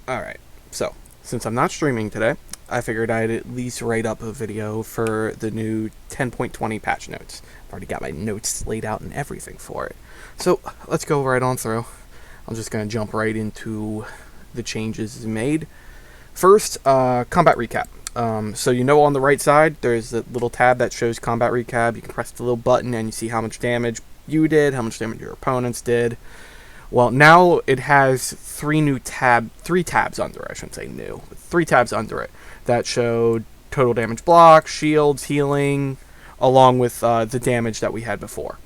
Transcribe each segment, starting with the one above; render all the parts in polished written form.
Alright, so, since I'm not streaming today, I figured I'd at least write up a video for the new 10.20 patch notes. I've already got my notes laid out and everything for it. So, let's go right on through. I'm just going to jump right into the changes made. First, combat recap. So you know on the right side, there's a little tab that shows combat recap. You can press the little button and you see how much damage you did, how much damage your opponents did. Well, now it has three tabs under it. I shouldn't say new, but three tabs under it that show total damage block, shields, healing, along with the damage that we had before.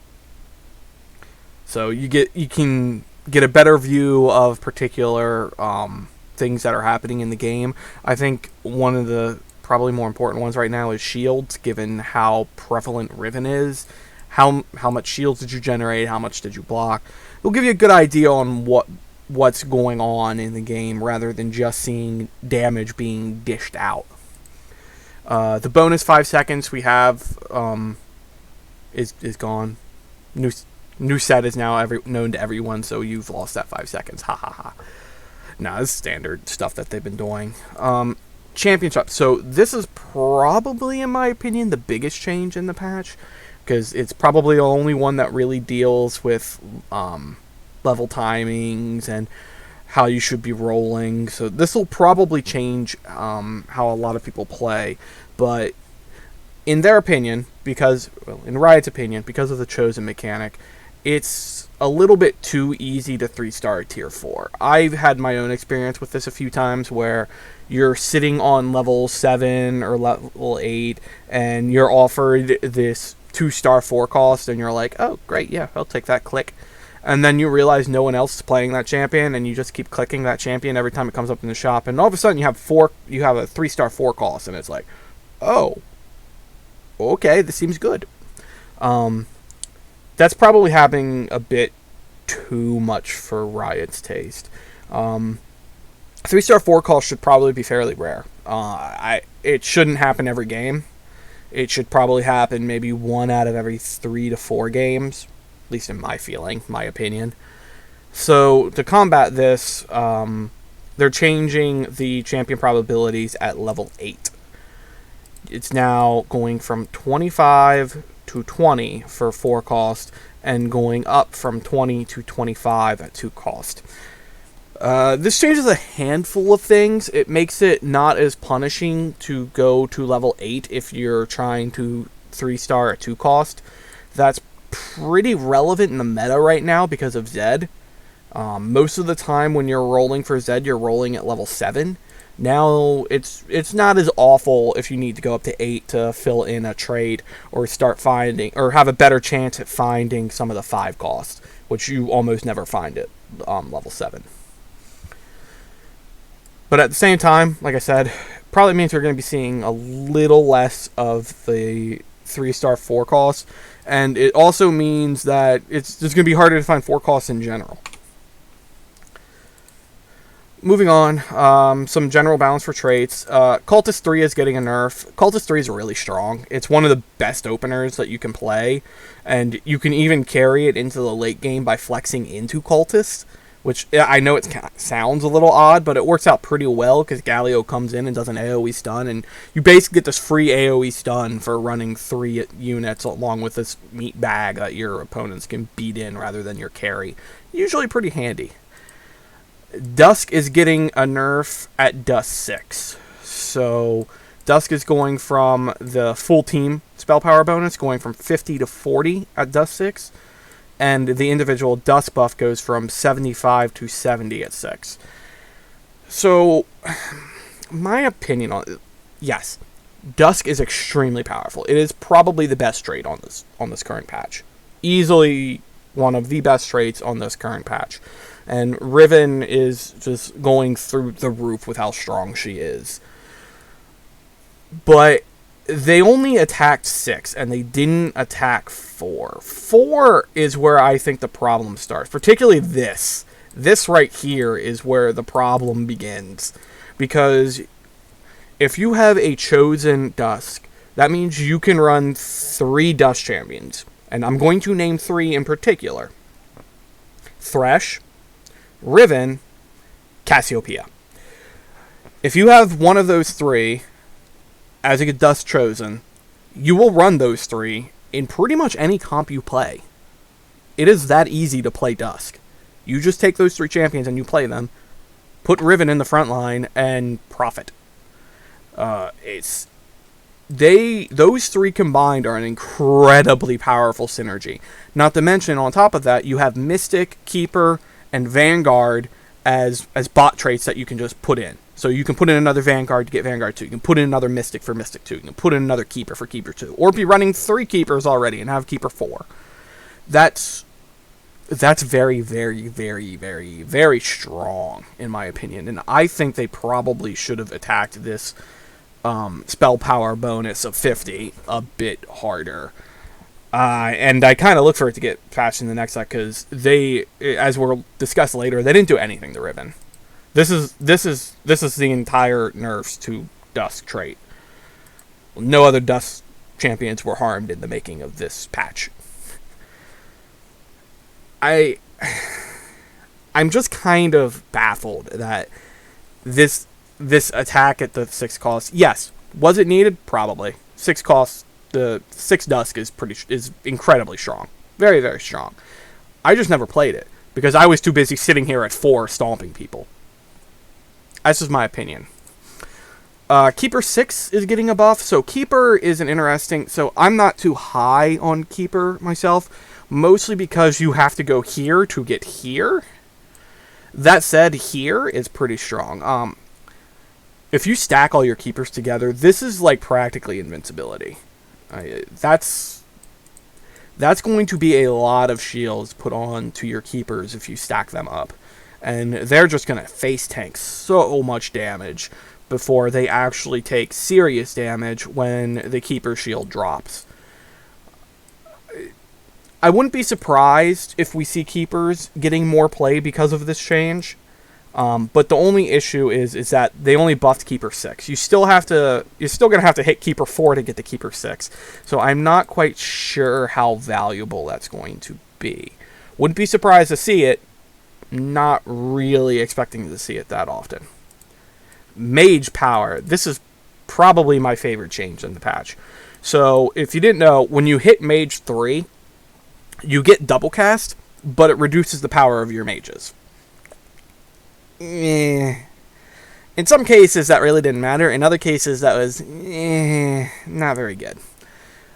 So you can get a better view of particular things that are happening in the game. I think one of the probably more important ones right now is shields, given how prevalent Riven is. How much shields did you generate? How much did you block? It'll give you a good idea on what's going on in the game, rather than just seeing damage being dished out. The bonus 5 seconds we have is gone. New set is now known to everyone, so you've lost that 5 seconds. Ha ha ha. Nah, this is standard stuff that they've been doing. Championship. So this is probably, in my opinion, the biggest change in the patch, because it's probably the only one that really deals with level timings and how you should be rolling. So this will probably change how a lot of people play. But in their opinion, in Riot's opinion, because of the chosen mechanic, it's a little bit too easy to 3-star tier 4. I've had my own experience with this a few times where you're sitting on level 7 or level 8 and you're offered this 2-star 4 cost and you're like, oh great, yeah, I'll take that, click. And then you realize no one else is playing that champion and you just keep clicking that champion every time it comes up in the shop, and all of a sudden you have a 3-star 4 cost, and it's like, oh, okay, this seems good. That's probably happening a bit too much for Riot's taste. 3-star 4 calls should probably be fairly rare. It shouldn't happen every game. It should probably happen maybe 1 out of every 3 to 4 games, at least in my opinion. So to combat this, they're changing the champion probabilities at level 8. It's now going from 25 to 20 for 4 cost, and going up from 20 to 25 at 2 cost. This changes a handful of things. It makes it not as punishing to go to level 8 if you're trying to 3-star at 2 cost. That's pretty relevant in the meta right now because of Zed. Most of the time when you're rolling for Zed, you're rolling at level 7. Now, it's not as awful if you need to go up to 8 to fill in a trade or start finding, or have a better chance at finding some of the 5 costs, which you almost never find at level 7. But at the same time, like I said, probably means we're going to be seeing a little less of the 3-star 4 costs, and it also means that it's just going to be harder to find 4 costs in general. Moving on, some general balance for traits. Cultist 3 is getting a nerf. Cultist 3 is really strong. It's one of the best openers that you can play, and you can even carry it into the late game by flexing into Cultist, which I know it sounds a little odd, but it works out pretty well because Galio comes in and does an AoE stun, and you basically get this free AoE stun for running 3 units along with this meat bag that your opponents can beat in rather than your carry. Usually pretty handy. Dusk is getting a nerf at Dusk 6. So Dusk is going from the full team spell power bonus, going from 50 to 40 at Dusk 6. And the individual Dusk buff goes from 75 to 70 at 6. So, my opinion on it, yes, Dusk is extremely powerful. It is probably the best trait on this current patch. Easily one of the best traits on this current patch. And Riven is just going through the roof with how strong she is. But they only attacked 6, and they didn't attack 4. 4 is where I think the problem starts. Particularly this. This right here is where the problem begins. Because if you have a chosen Dusk, that means you can run 3 Dusk champions. And I'm going to name 3 in particular. Thresh, Riven, Cassiopeia. If you have one of those three as a Dusk chosen, you will run those three in pretty much any comp you play. It is that easy to play Dusk. You just take those three champions and you play them, put Riven in the front line, and profit. Those three combined are an incredibly powerful synergy. Not to mention, on top of that, you have Mystic, Keeper, and Vanguard as bot traits that you can just put in. So you can put in another Vanguard to get Vanguard 2. You can put in another Mystic for Mystic 2. You can put in another Keeper for Keeper 2. Or be running 3 Keepers already and have Keeper 4. That's very, very, very, very, very strong, in my opinion. And I think they probably should have attacked this spell power bonus of 50 a bit harder. And I kind of look for it to get patched in the next set because they, as we'll discuss later, they didn't do anything to Riven. This is the entire nerfs to Dusk trait. No other Dusk champions were harmed in the making of this patch. I'm just kind of baffled that this attack at the 6 cost. Yes, was it needed? Probably. 6 cost. The 6 Dusk is incredibly strong. Very, very strong. I just never played it because I was too busy sitting here at 4 stomping people. That's just my opinion. Keeper 6 is getting a buff, so Keeper is an interesting... So I'm not too high on Keeper myself, mostly because you have to go here to get here. That said, here is pretty strong. If you stack all your Keepers together, this is like practically invincibility. That's going to be a lot of shields put on to your Keepers if you stack them up. And they're just going to face tank so much damage before they actually take serious damage when the Keeper shield drops. I wouldn't be surprised if we see Keepers getting more play because of this change. But the only issue is that they only buffed Keeper 6. You're still going to have to hit Keeper 4 to get the Keeper 6. So I'm not quite sure how valuable that's going to be. Wouldn't be surprised to see it. Not really expecting to see it that often. Mage Power. This is probably my favorite change in the patch. So if you didn't know, when you hit Mage 3, you get double cast, but it reduces the power of your mages. In some cases, that really didn't matter. In other cases, that was not very good.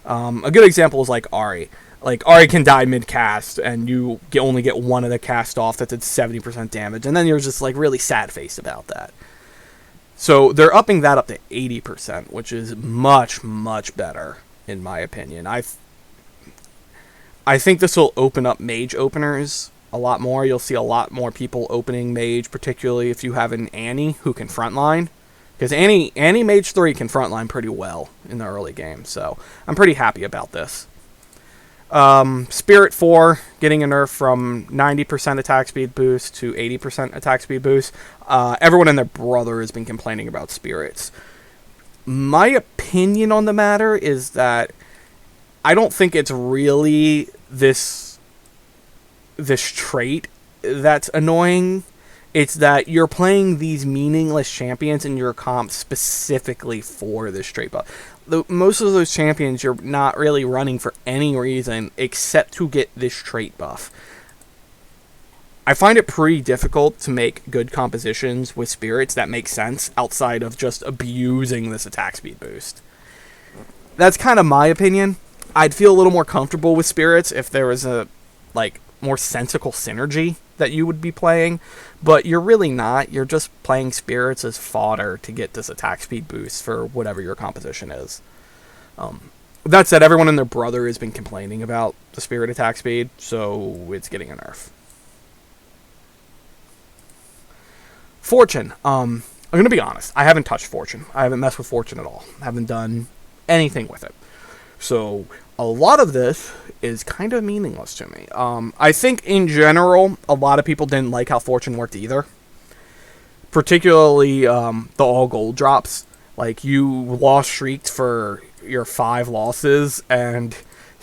A good example is like Ahri. Like, Ahri can die mid-cast, and you only get one of the cast off that did 70% damage, and then you're just, like, really sad-faced about that. So, they're upping that up to 80%, which is much, much better, in my opinion. I think this will open up mage openers a lot more. You'll see a lot more people opening mage, particularly if you have an Annie who can frontline. Because Annie Mage 3 can frontline pretty well in the early game, so I'm pretty happy about this. Spirit 4 getting a nerf from 90% attack speed boost to 80% attack speed boost. Everyone and their brother has been complaining about spirits. My opinion on the matter is that I don't think it's really this trait that's annoying. It's that you're playing these meaningless champions in your comp specifically for this trait buff. Most of those champions you're not really running for any reason except to get this trait buff. I find it pretty difficult to make good compositions with spirits that make sense outside of just abusing this attack speed boost. That's kind of my opinion. I'd feel a little more comfortable with spirits if there was a more sensical synergy that you would be playing, but you're really not. You're just playing spirits as fodder to get this attack speed boost for whatever your composition is. That said, everyone and their brother has been complaining about the spirit attack speed, so it's getting a nerf. Fortune. I'm going to be honest. I haven't touched Fortune. I haven't messed with Fortune at all. I haven't done anything with it. So a lot of this is kind of meaningless to me. I think in general, a lot of people didn't like how Fortune worked either. Particularly the all gold drops. Like, you lost streaked for your 5 losses, and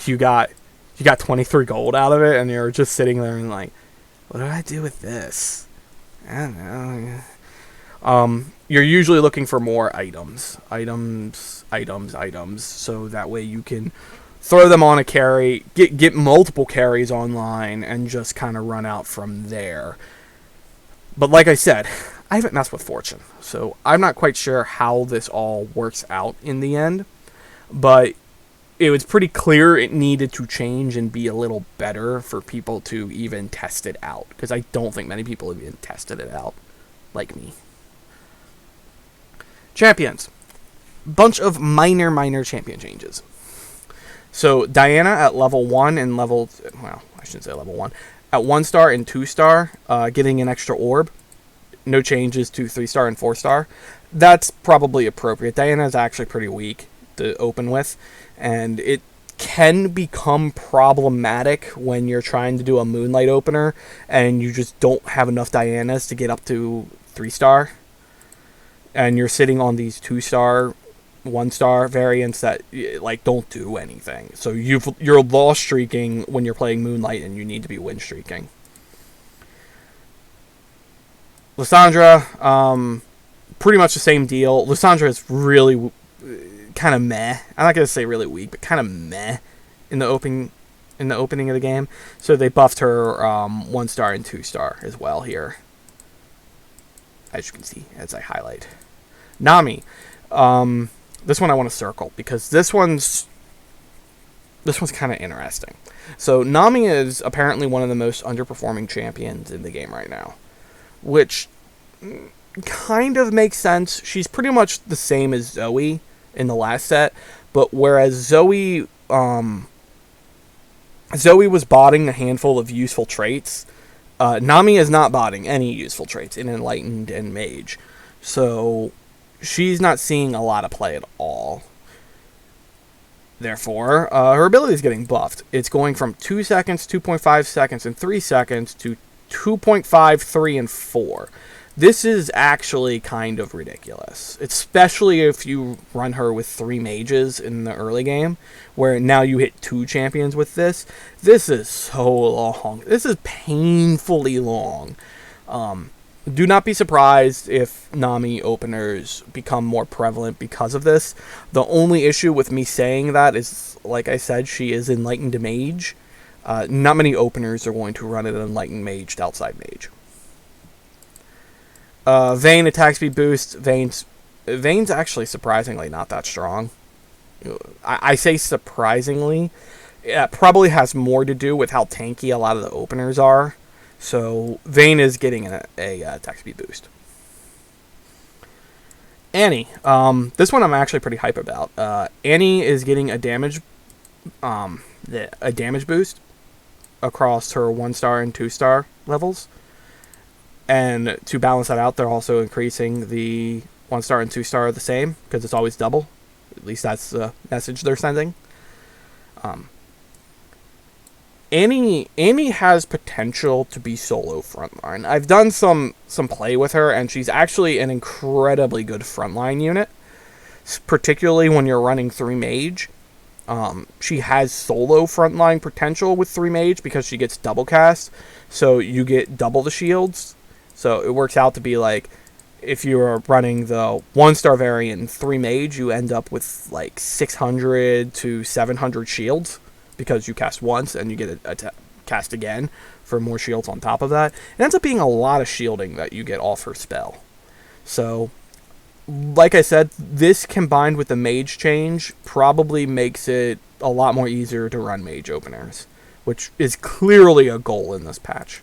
you got 23 gold out of it, and you're just sitting there and like, what do I do with this? I don't know. You're usually looking for more items, so that way you can throw them on a carry, get multiple carries online, and just kind of run out from there. But like I said, I haven't messed with Fortune, so I'm not quite sure how this all works out in the end, but it was pretty clear it needed to change and be a little better for people to even test it out, because I don't think many people have even tested it out, like me. Champions. Bunch of minor champion changes. So, Diana at level 1 and level... Well, I shouldn't say level 1. At 1-star and 2-star, getting an extra orb. No changes to 3-star and 4-star. That's probably appropriate. Diana is actually pretty weak to open with, and it can become problematic when you're trying to do a Moonlight opener and you just don't have enough Dianas to get up to 3-star, and you're sitting on these 2-star, 1-star variants that like don't do anything. So you're loss streaking when you're playing Moonlight, and you need to be win streaking. Lusandra, pretty much the same deal. Lusandra is really kind of meh. I'm not gonna say really weak, but kind of meh in the opening of the game. So they buffed her 1-star and 2-star as well here, as you can see as I highlight. Nami, this one I want to circle because this one's kind of interesting. So Nami is apparently one of the most underperforming champions in the game right now, which kind of makes sense. She's pretty much the same as Zoe in the last set, but whereas Zoe was botting a handful of useful traits, Nami is not botting any useful traits in Enlightened and Mage, so she's not seeing a lot of play at all. Therefore, her ability is getting buffed. It's going from 2 seconds, 2.5 seconds, and 3 seconds to 2.5, 3, and 4. This is actually kind of ridiculous, especially if you run her with 3 mages in the early game, where now you hit 2 champions with this. This is so long. This is painfully long. Do not be surprised if Nami openers become more prevalent because of this. The only issue with me saying that is, like I said, she is Enlightened Mage. Not many openers are going to run an Enlightened Mage outside Mage. Vayne attack speed boost. Vayne's actually surprisingly not that strong. I say surprisingly. It probably has more to do with how tanky a lot of the openers are. So Vayne is getting a attack speed boost. Annie. This one I'm actually pretty hype about. Annie is getting a damage boost across her 1-star and 2-star levels. And to balance that out, they're also increasing the 1-star and 2-star the same, because it's always double. At least that's the message they're sending. Annie has potential to be solo frontline. I've done some play with her, and she's actually an incredibly good frontline unit, particularly when you're running 3 mage. She has solo frontline potential with 3 mage because she gets double cast, so you get double the shields. So it works out to be like, if you're running the 1-star variant in 3 mage, you end up with like 600 to 700 shields because you cast once and you get a cast again for more shields on top of that. It ends up being a lot of shielding that you get off her spell. So, like I said, this combined with the mage change probably makes it a lot more easier to run mage openers, which is clearly a goal in this patch.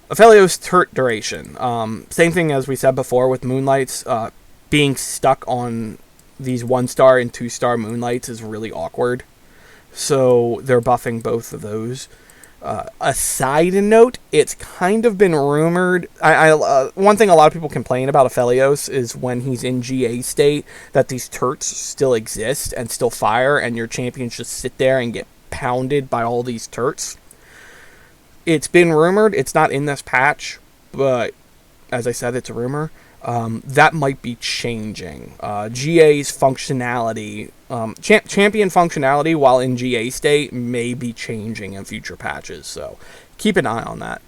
Aphelio's turret duration. Same thing as we said before with Moonlights. Being stuck on these 1-star and 2-star Moonlights is really awkward. So they're buffing both of those. A side note, it's kind of been rumored. One thing a lot of people complain about Aphelios is when he's in GA state that these turrets still exist and still fire, and your champions just sit there and get pounded by all these turrets. It's been rumored. It's not in this patch, but as I said, it's a rumor. That might be changing. GA's functionality, champion functionality while in GA state may be changing in future patches, so keep an eye on that.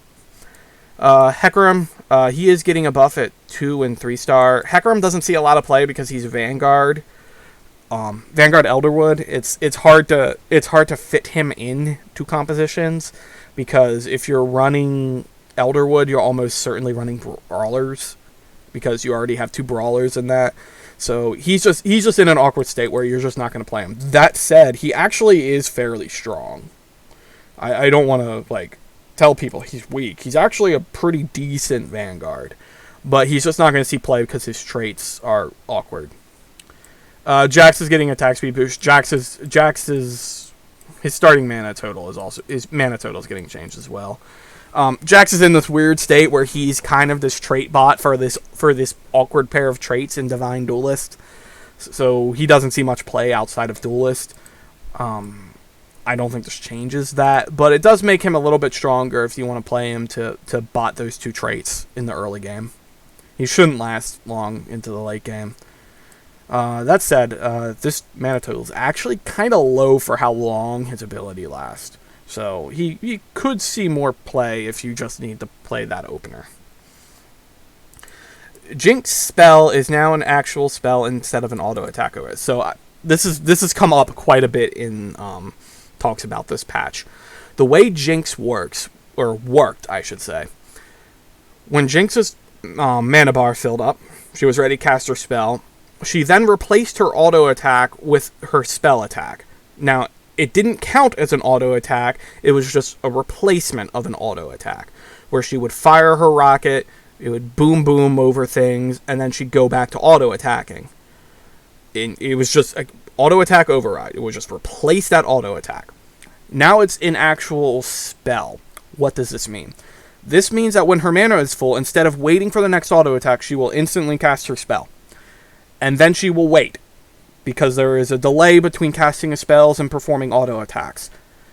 Hecarim, He is getting a buff at 2 and 3 star. Hecarim doesn't see a lot of play because he's Vanguard. Vanguard Elderwood. It's hard to fit him in to compositions, because if you're running Elderwood, you're almost certainly running brawlers, because you already have 2 brawlers in that. So he's just in an awkward state where you're just not going to play him. That said, he actually is fairly strong. I don't want to like tell people he's weak. He's actually a pretty decent Vanguard, but he's just not going to see play because his traits are awkward. Jax is getting attack speed boost. Jax's his starting mana total is getting changed as well. Jax is in this weird state where he's kind of this trait bot for this awkward pair of traits in Divine Duelist. So he doesn't see much play outside of Duelist. I don't think this changes that, but it does make him a little bit stronger if you want to play him to bot those 2 traits in the early game. He shouldn't last long into the late game. That said, this mana total is actually kind of low for how long his ability lasts. So he could see more play if you just need to play that opener. Jinx spell is now an actual spell instead of an auto attack OS. So this has come up quite a bit in talks about this patch. The way Jinx works, or worked, I should say, when Jinx's mana bar filled up, she was ready to cast her spell. She then replaced her auto attack with her spell attack. Now, it didn't count as an auto attack, it was just a replacement of an auto attack, where she would fire her rocket, it would boom boom over things, and then she'd go back to auto attacking. It was just an auto attack override. It would just replace that auto attack. Now it's an actual spell. What does this mean? This means that when her mana is full, instead of waiting for the next auto attack, she will instantly cast her spell. And then she will wait, because there is a delay between casting of spells and performing auto attacks.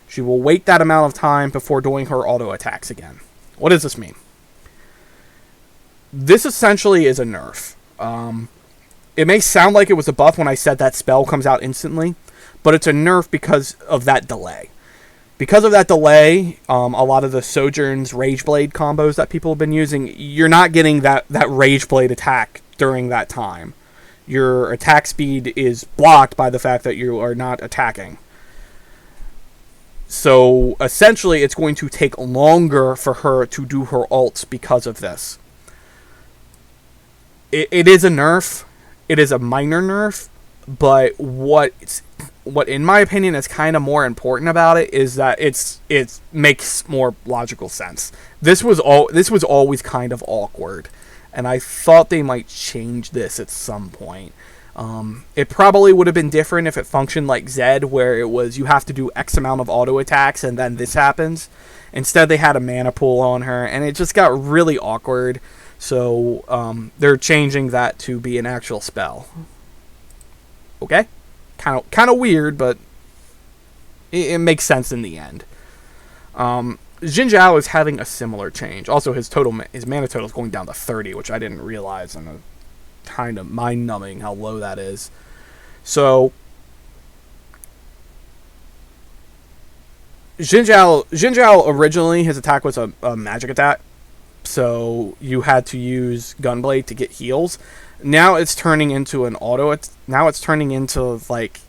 She will wait that amount of time before doing her auto attacks again. What does this mean? This essentially is a nerf. It may sound like it was a buff when I said that spell comes out instantly, but it's a nerf because of that delay. Because of that delay, a lot of the Sojourn's Rageblade combos that people have been using, you're not getting that Rageblade attack during that time. Your attack speed is blocked by the fact that you are not attacking. So, essentially, it's going to take longer for her to do her ults because of this. It is a nerf. It is a minor nerf. But what in my opinion is kind of more important about it is that it makes more logical sense. This was always kind of awkward, and I thought they might change this at some point. It probably would have been different if it functioned like Zed, where it was you have to do X amount of auto attacks and then this happens. Instead, they had a mana pool on her, and it just got really awkward. So they're changing that to be an actual spell. Okay, kind of weird, but it makes sense in the end. Xinjiao is having a similar change. Also, his mana total is going down to 30, which I didn't realize, and kind of mind-numbing how low that is. So, Xinjiao originally, his attack was a magic attack, so you had to use Gunblade to get heals. Now it's turning into an now it's turning into like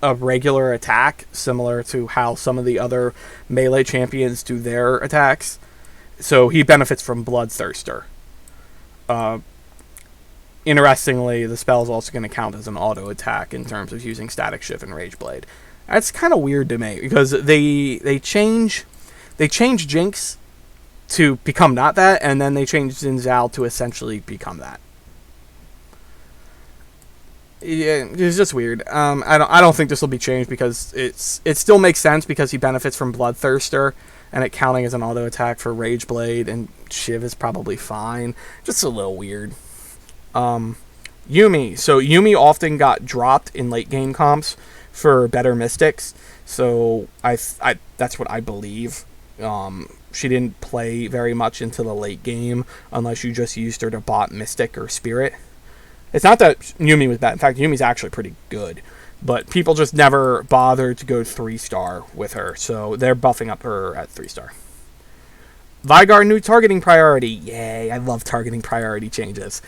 a regular attack, similar to how some of the other melee champions do their attacks. So he benefits from Bloodthirster. Interestingly, the spell is also going to count as an auto attack in terms of using Static Shift and Rageblade. That's kind of weird to me, because they change Jinx to become not that, and then they change Xinjiao to essentially become that. Yeah, it's just weird. I don't think this will be changed, because it still makes sense because he benefits from Bloodthirster, and it counting as an auto attack for Rageblade, and Shiv is probably fine. Just a little weird. Yumi. So Yumi often got dropped in late game comps for better mystics. So I that's what I believe. She didn't play very much into the late game unless you just used her to bot Mystic or Spirit. It's not that Yumi was bad. In fact, Yumi's actually pretty good. But people just never bothered to go 3-star with her. So they're buffing up her at 3-star. Vanguard new targeting priority. Yay, I love targeting priority changes.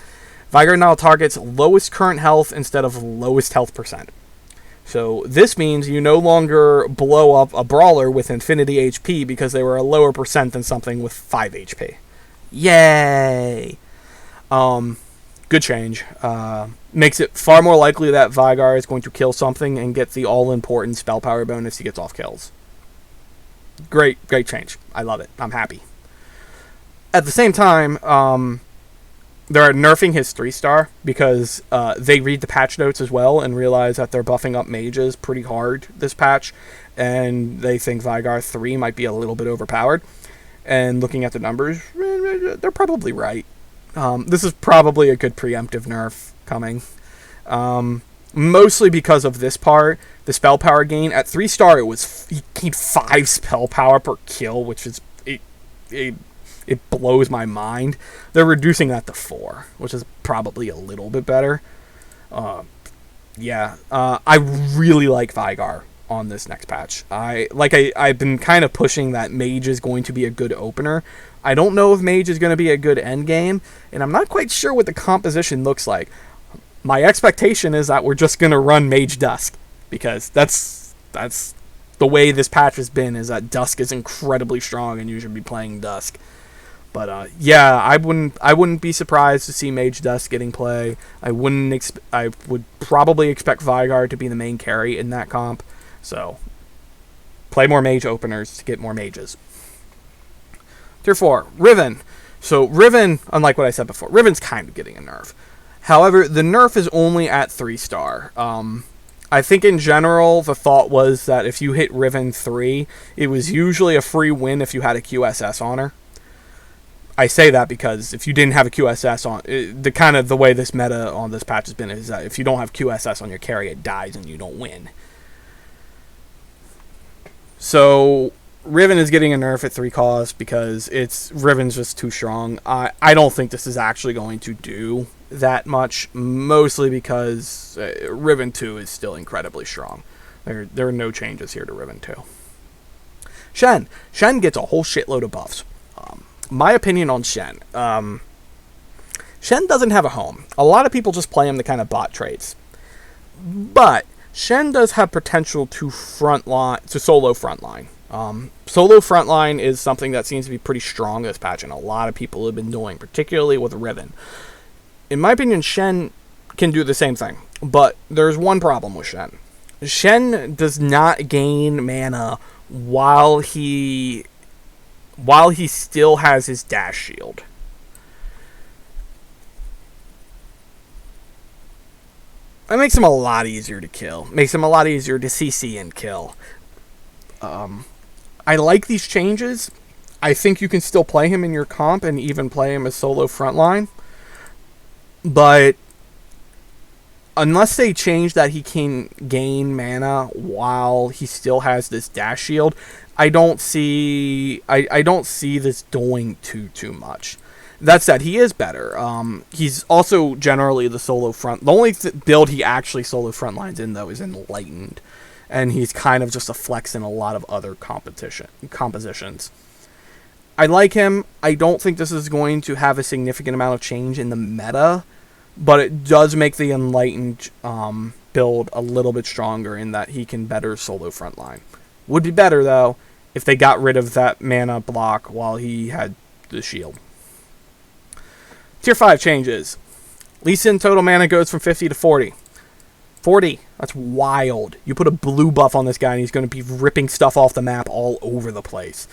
Vanguard now targets lowest current health instead of lowest health percent. So this means you no longer blow up a brawler with infinity HP because they were a lower percent than something with 5 HP. Yay! Good change. Makes it far more likely that Vanguard is going to kill something and get the all-important spell power bonus he gets off kills. Great change. I love it. I'm happy. At the same time, they're nerfing his 3-star because they read the patch notes as well and realize that they're buffing up mages pretty hard this patch, and they think Vanguard 3 might be a little bit overpowered. And looking at the numbers, they're probably right. This is probably a good preemptive nerf coming. Mostly because of this part, the spell power gain. At 3-star, he gained 5 spell power per kill, which is it blows my mind. They're reducing that to 4, which is probably a little bit better. I really like Vanguard on this next patch. I've been kind of pushing that Mage is going to be a good opener. I don't know if Mage is going to be a good end game, and I'm not quite sure what the composition looks like. My expectation is that we're just going to run Mage Dusk, because that's the way this patch has been, is that Dusk is incredibly strong and you should be playing Dusk. But I wouldn't be surprised to see Mage Dusk getting play. I would probably expect Vanguard to be the main carry in that comp. So play more Mage openers to get more mages. Tier 4, Riven. So Riven, unlike what I said before, Riven's kind of getting a nerf. However, the nerf is only at 3-star. I think in general, the thought was that if you hit Riven 3, it was usually a free win if you had a QSS on her. I say that because if you didn't have a QSS on, the way this meta on this patch has been is that if you don't have QSS on your carry, it dies and you don't win. So Riven is getting a nerf at 3 cost because Riven's just too strong. I don't think this is actually going to do that much, mostly because Riven 2 is still incredibly strong. There are no changes here to Riven 2. Shen gets a whole shitload of buffs. My opinion on Shen. Shen doesn't have a home. A lot of people just play him to kind of bot trades. But Shen does have potential to solo frontline. Solo frontline is something that seems to be pretty strong this patch, and a lot of people have been doing, particularly with Riven. In my opinion, Shen can do the same thing, but there's one problem with Shen. Shen does not gain mana while he still has his dash shield. That makes him a lot easier to kill. Makes him a lot easier to CC and kill. I like these changes. I think you can still play him in your comp and even play him as solo frontline. But unless they change that he can gain mana while he still has this dash shield, I don't see this doing too much. That said, he is better. He's also generally the solo front. The only build he actually solo frontlines in, though, is Enlightened. And he's kind of just a flex in a lot of other compositions. I like him. I don't think this is going to have a significant amount of change in the meta, but it does make the Enlightened build a little bit stronger in that he can better solo frontline. Would be better, though, if they got rid of that mana block while he had the shield. Tier 5 changes. Lee Sin total mana goes from 50 to 40. 40. That's wild. You put a blue buff on this guy and he's going to be ripping stuff off the map all over the place.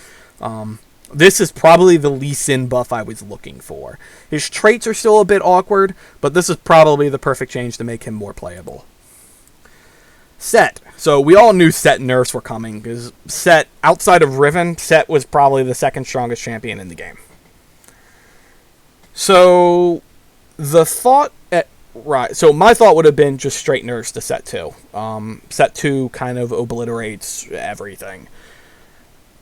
This is probably the Lee Sin buff I was looking for. His traits are still a bit awkward, but this is probably the perfect change to make him more playable. Set. So we all knew Set nerfs were coming, because Set, outside of Riven, Set was probably the second strongest champion in the game. So the thought so my thought would have been just straight nerfs to Set 2. Set 2 kind of obliterates everything.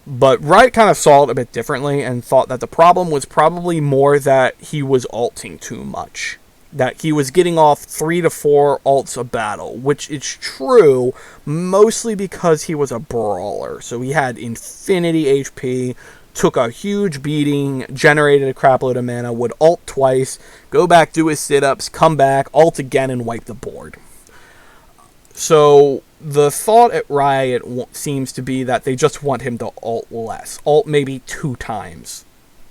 But Riot kind of saw it a bit differently and thought that the problem was probably more that he was ulting too much. That he was getting off 3 to 4 ults a battle, which is true, mostly because he was a brawler. So he had infinity HP, took a huge beating, generated a crapload of mana, would ult twice, go back, do his sit-ups, come back, ult again, and wipe the board. So the thought at Riot seems to be that they just want him to ult less. Ult maybe 2 times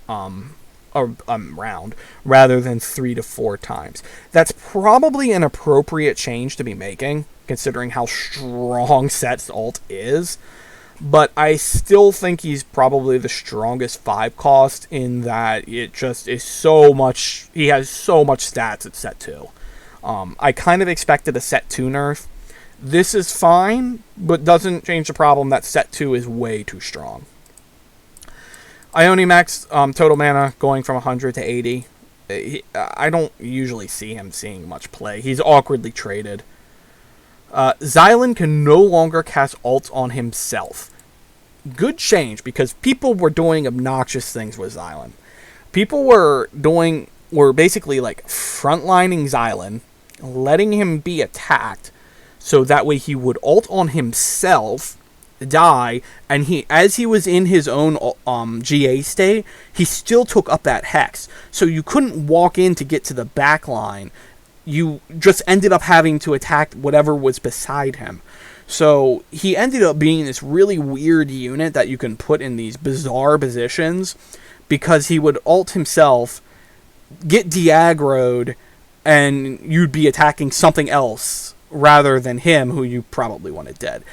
round, rather than 3 to 4 times. That's probably an appropriate change to be making, considering how strong Set's ult is. But I still think he's probably the strongest 5 cost, in that it just is so much. He has so much stats at Set 2. I kind of expected a Set 2 nerf. This is fine, but doesn't change the problem that Set 2 is way too strong. Ioni max total mana going from 100 to 80. I don't usually see him seeing much play. He's awkwardly traded. Xylan can no longer cast ults on himself. Good change, because people were doing obnoxious things with Xylan. People were basically like frontlining Xylan, letting him be attacked, so that way he would ult on himself, die, and as he was in his own GA state, he still took up that hex. So you couldn't walk in to get to the back line. You just ended up having to attack whatever was beside him. So he ended up being this really weird unit that you can put in these bizarre positions, because he would ult himself, get de-aggroed, and you'd be attacking something else rather than him, who you probably wanted dead.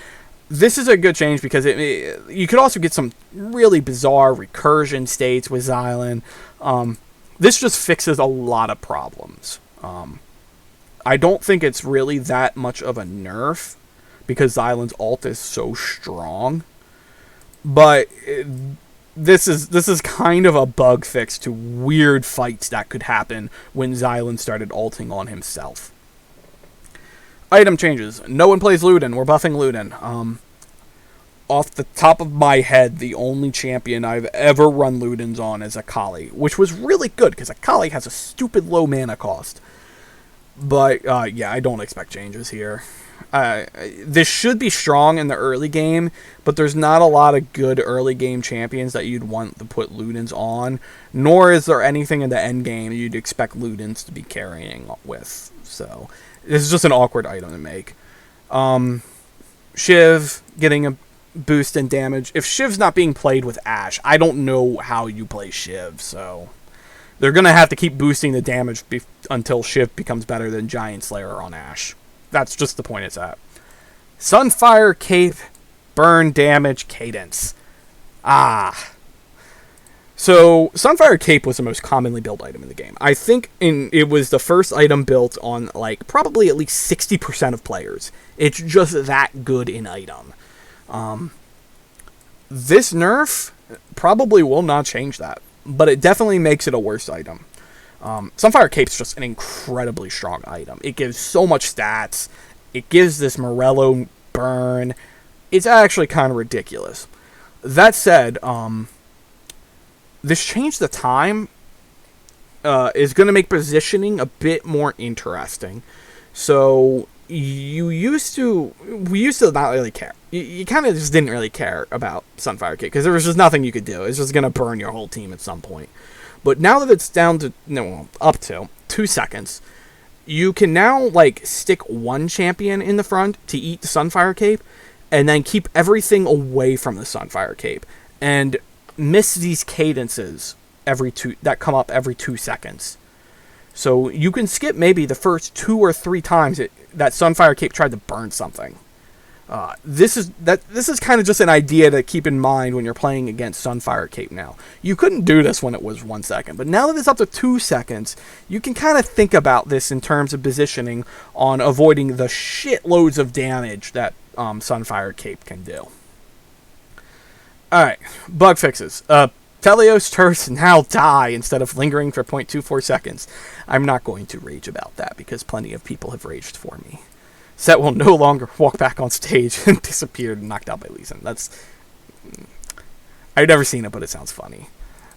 This is a good change, because you could also get some really bizarre recursion states with Xylan. This just fixes a lot of problems. I don't think it's really that much of a nerf, because Xylan's ult is so strong. But this is kind of a bug fix to weird fights that could happen when Xylan started ulting on himself. Item changes. No one plays Luden. We're buffing Luden. Off the top of my head, the only champion I've ever run Ludens on is Akali, which was really good, because Akali has a stupid low mana cost. But, yeah, I don't expect changes here. This should be strong in the early game, but there's not a lot of good early game champions that you'd want to put Ludens on, nor is there anything in the end game you'd expect Ludens to be carrying with. So this is just an awkward item to make. Shiv getting a boost in damage. If Shiv's not being played with Ashe, I don't know how you play Shiv, so they're going to have to keep boosting the damage until Shiv becomes better than Giant Slayer on Ashe. That's just the point it's at. Sunfire Cape, burn damage cadence. So Sunfire Cape was the most commonly built item in the game. I think it was the first item built on like probably at least 60% of players. It's just that good an item. This nerf probably will not change that, but it definitely makes it a worse item. Sunfire Cape's just an incredibly strong item. It gives so much stats. It gives this Morello burn. It's actually kind of ridiculous. That said, this change the time is going to make positioning a bit more interesting. So we used to not really care. You kind of just didn't really care about Sunfire Cape, because there was just nothing you could do. It's just going to burn your whole team at some point. But now that it's down to, up to 2 seconds, you can now, like, stick one champion in the front to eat the Sunfire Cape, and then keep everything away from the Sunfire Cape, and miss these cadences that come up every 2 seconds. So you can skip maybe the first 2 or 3 times that Sunfire Cape tried to burn something. This is kind of just an idea to keep in mind when you're playing against Sunfire Cape now. You couldn't do this when it was 1 second, but now that it's up to 2 seconds, you can kind of think about this in terms of positioning on avoiding the shitloads of damage that Sunfire Cape can do. Alright, bug fixes. Aphelio's turrets now die instead of lingering for 0.24 seconds. I'm not going to rage about that, because plenty of people have raged for me. Set will no longer walk back on stage and disappeared and knocked out by Lisandra. I've never seen it, but it sounds funny.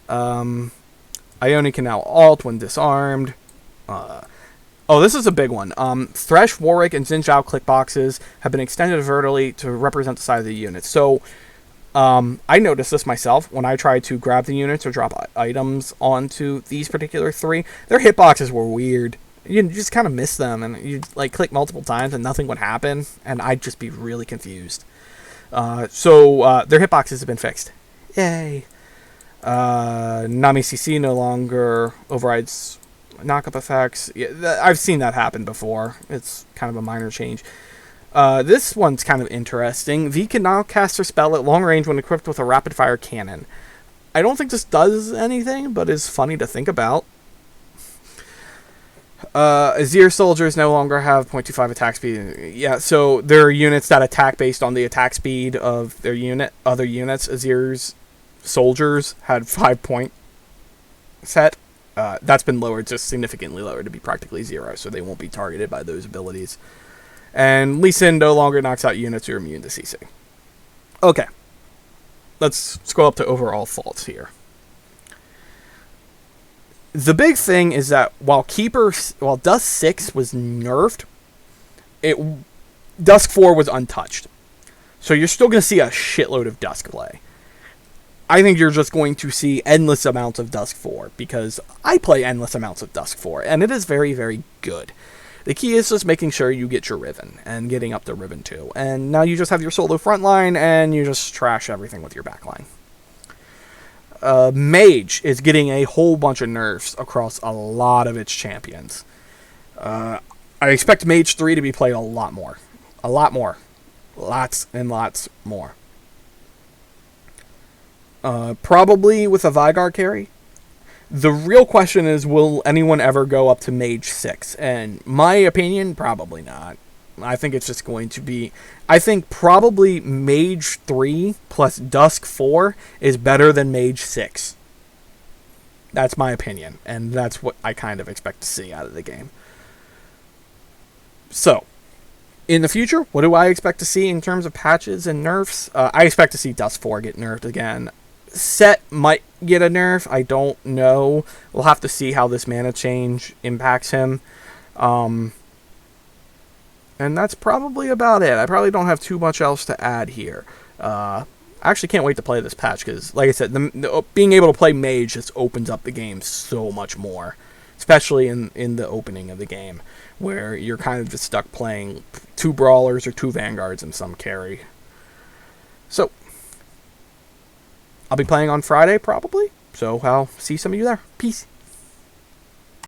Ioni can now ult when disarmed. This is a big one. Thresh, Warwick, and Xinjiao click boxes have been extended vertically to represent the size of the unit. So, I noticed this myself when I tried to grab the units or drop items onto these particular three. Their hitboxes were weird. You just kind of miss them, and you'd like click multiple times and nothing would happen, and I'd just be really confused. So their hitboxes have been fixed. Yay! Nami CC no longer overrides knock-up effects. Yeah, I've seen that happen before. It's kind of a minor change. This one's kind of interesting. V can now cast her spell at long range when equipped with a rapid-fire cannon. I don't think this does anything, but is funny to think about. Azir soldiers no longer have 0.25 attack speed. Yeah, so there are units that attack based on the attack speed of their unit. Other units, Azir's soldiers had 5 point set. That's been lowered, just significantly lowered to be practically 0, so they won't be targeted by those abilities. And Lee Sin no longer knocks out units who are immune to CC. Okay. Let's scroll up to overall faults here. The big thing is that while Dusk 6 was nerfed, Dusk 4 was untouched. So you're still going to see a shitload of Dusk play. I think you're just going to see endless amounts of Dusk 4, because I play endless amounts of Dusk 4, and it is very, very good. The key is just making sure you get your Riven, and getting up to Riven 2. And now you just have your solo frontline, and you just trash everything with your backline. Mage is getting a whole bunch of nerfs across a lot of its champions. I expect Mage 3 to be played a lot more. A lot more. Lots and lots more. Probably with a Vanguard carry. The real question is, will anyone ever go up to Mage 6? And my opinion, probably not. I think it's just going to be... I think probably Mage 3 plus Dusk 4 is better than Mage 6. That's my opinion. And that's what I kind of expect to see out of the game. So, in the future, what do I expect to see in terms of patches and nerfs? I expect to see Dusk 4 get nerfed again. Set might get a nerf. I don't know. We'll have to see how this mana change impacts him. And that's probably about it. I probably don't have too much else to add here. I actually can't wait to play this patch because, like I said, being able to play Mage just opens up the game so much more. Especially in the opening of the game, where you're kind of just stuck playing 2 Brawlers or 2 Vanguards and some carry. So, I'll be playing on Friday, probably. So I'll see some of you there. Peace.